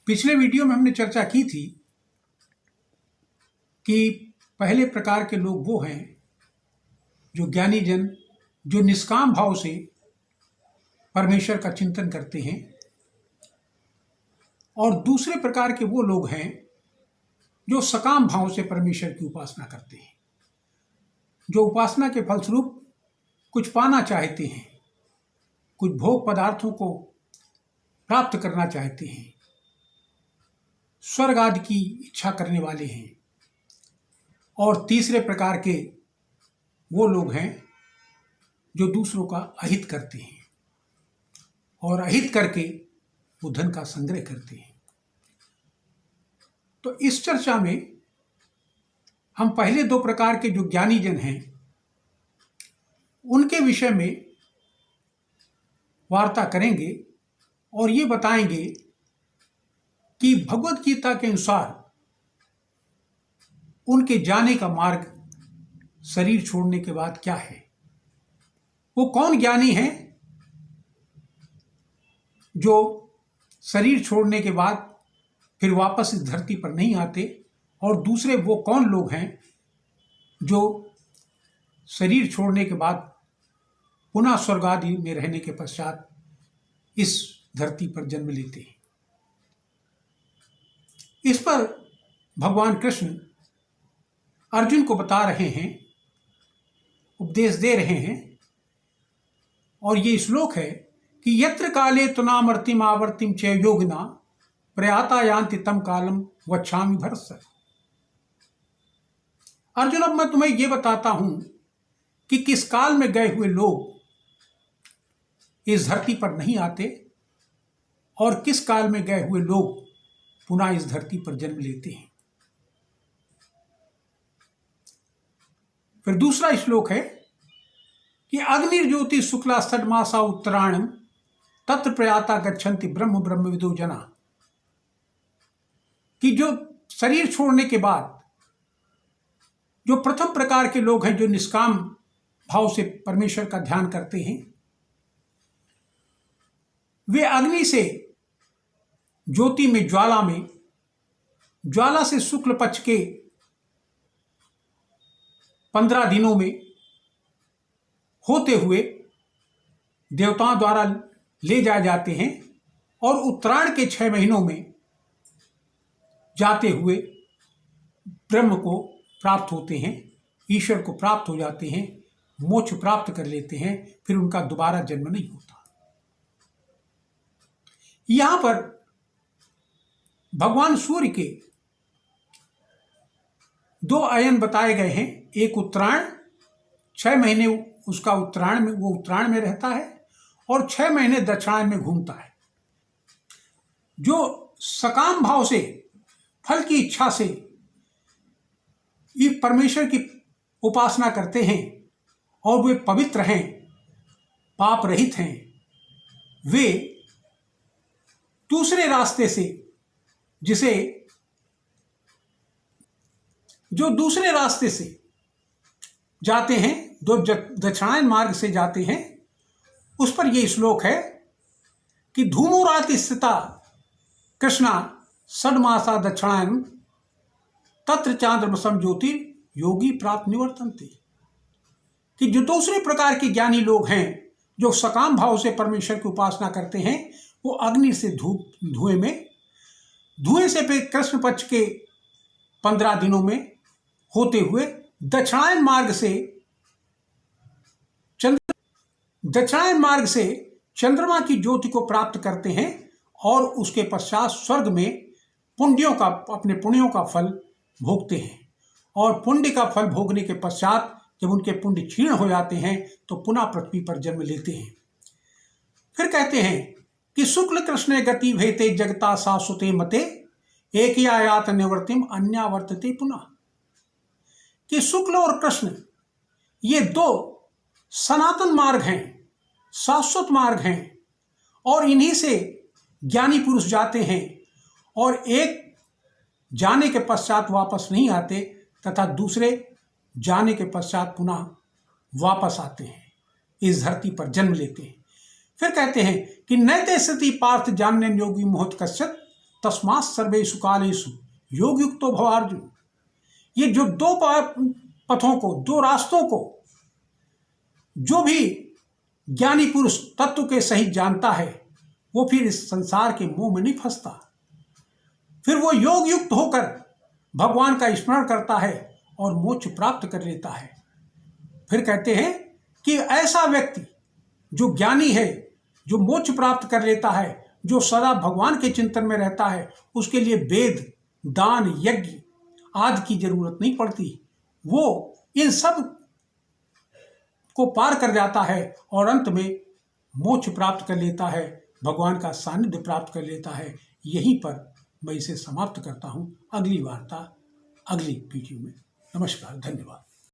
पिछले वीडियो में हमने चर्चा की थी कि पहले प्रकार के लोग वो हैं जो ज्ञानी जन, जो निष्काम भाव से परमेश्वर का चिंतन करते हैं, और दूसरे प्रकार के वो लोग हैं जो सकाम भाव से परमेश्वर की उपासना करते हैं, जो उपासना के फलस्वरूप कुछ पाना चाहते हैं, कुछ भोग पदार्थों को प्राप्त करना चाहते हैं, स्वर्ग आदि की इच्छा करने वाले हैं। और तीसरे प्रकार के वो लोग हैं जो दूसरों का अहित करते हैं और अहित करके वो धन का संग्रह करते हैं। तो इस चर्चा में हम पहले दो प्रकार के जो ज्ञानी जन हैं उनके विषय में वार्ता करेंगे और ये बताएंगे कि भगवत गीता के अनुसार उनके जाने का मार्ग शरीर छोड़ने के बाद क्या है। वो कौन ज्ञानी हैं जो शरीर छोड़ने के बाद फिर वापस इस धरती पर नहीं आते, और दूसरे वो कौन लोग हैं जो शरीर छोड़ने के बाद पुनः स्वर्ग आदि में रहने के पश्चात इस धरती पर जन्म लेते हैं। इस पर भगवान कृष्ण अर्जुन को बता रहे हैं, उपदेश दे रहे हैं, और ये श्लोक है कि यत्र काले तुनामर्तिम आवर्तिम च योगिना प्रयाता यान्ति तम कालम वच्छामि भरत। अर्जुन, अब मैं तुम्हें ये बताता हूं कि किस काल में गए हुए लोग इस धरती पर नहीं आते और किस काल में गए हुए लोग पुनः इस धरती पर जन्म लेते हैं। फिर दूसरा श्लोक है कि अग्निर्ज्योति शुक्ला षड्मासा उत्तरायणम तत्र प्रयाता गच्छन्ति ब्रह्म ब्रह्म विदो जना। कि जो शरीर छोड़ने के बाद जो प्रथम प्रकार के लोग हैं जो निष्काम भाव से परमेश्वर का ध्यान करते हैं, वे अग्नि से ज्योति में, ज्वाला से शुक्ल पक्ष के 15 दिनों में होते हुए देवताओं द्वारा ले जाए जाते हैं और उत्तरायण के 6 महीनों में जाते हुए ब्रह्म को प्राप्त होते हैं, ईश्वर को प्राप्त हो जाते हैं, मोक्ष प्राप्त कर लेते हैं, फिर उनका दोबारा जन्म नहीं होता। यहां पर भगवान सूर्य के 2 अयन बताए गए हैं। एक उत्तरायण, 6 महीने उसका उत्तरायण में, वो उत्तरायण में रहता है, और 6 महीने दक्षिणायन में घूमता है। जो सकाम भाव से, फल की इच्छा से ये परमेश्वर की उपासना करते हैं और वे पवित्र हैं, पाप रहित हैं, वे दूसरे रास्ते से, जो दूसरे रास्ते से जाते हैं, जो दक्षिणायन मार्ग से जाते हैं, उस पर यह श्लोक है कि धूमोराति स्थिता कृष्णा षड्मासा दक्षिणायन तत्र चांद्रमसम ज्योति योगी प्राप्त निवर्तन्ते। कि जो दूसरे प्रकार के ज्ञानी लोग हैं जो सकाम भाव से परमेश्वर की उपासना करते हैं, वो अग्नि से धुएं से पे कृष्ण पक्ष के 15 दिनों में होते हुए दक्षिणायन मार्ग से चंद्रमा की ज्योति को प्राप्त करते हैं, और उसके पश्चात स्वर्ग में अपने पुण्यों का फल भोगते हैं। और पुण्य का फल भोगने के पश्चात जब उनके पुण्य क्षीण हो जाते हैं तो पुनः पृथ्वी पर जन्म लेते हैं। फिर कहते हैं कि शुक्ल कृष्ण गति भेते जगता शाश्वते मते एक यात निवर्तिम अन्यावर्तते पुनः। कि शुक्ल और कृष्ण ये 2 सनातन मार्ग हैं, शाश्वत मार्ग हैं, और इन्हीं से ज्ञानी पुरुष जाते हैं, और एक जाने के पश्चात वापस नहीं आते तथा दूसरे जाने के पश्चात पुनः वापस आते हैं, इस धरती पर जन्म लेते हैं। फिर कहते हैं कि नैते सती पार्थ जानने योगी मोहत कश्यत तस्मात् सर्वेषु कालेषु योग युक्तो भव अर्जुन। ये जो दो पथों को, दो रास्तों को जो भी ज्ञानी पुरुष तत्व के सहित जानता है, वो फिर इस संसार के मोह में नहीं फंसता। फिर वो योग युक्त होकर भगवान का स्मरण करता है और मोक्ष प्राप्त कर लेता है। फिर कहते हैं कि ऐसा व्यक्ति जो ज्ञानी है, जो मोक्ष प्राप्त कर लेता है, जो सदा भगवान के चिंतन में रहता है, उसके लिए वेद, दान, यज्ञ आदि की जरूरत नहीं पड़ती। वो इन सब को पार कर जाता है और अंत में मोक्ष प्राप्त कर लेता है, भगवान का सानिध्य प्राप्त कर लेता है। यहीं पर मैं इसे समाप्त करता हूँ। अगली वार्ता अगली वीडियो में। नमस्कार, धन्यवाद।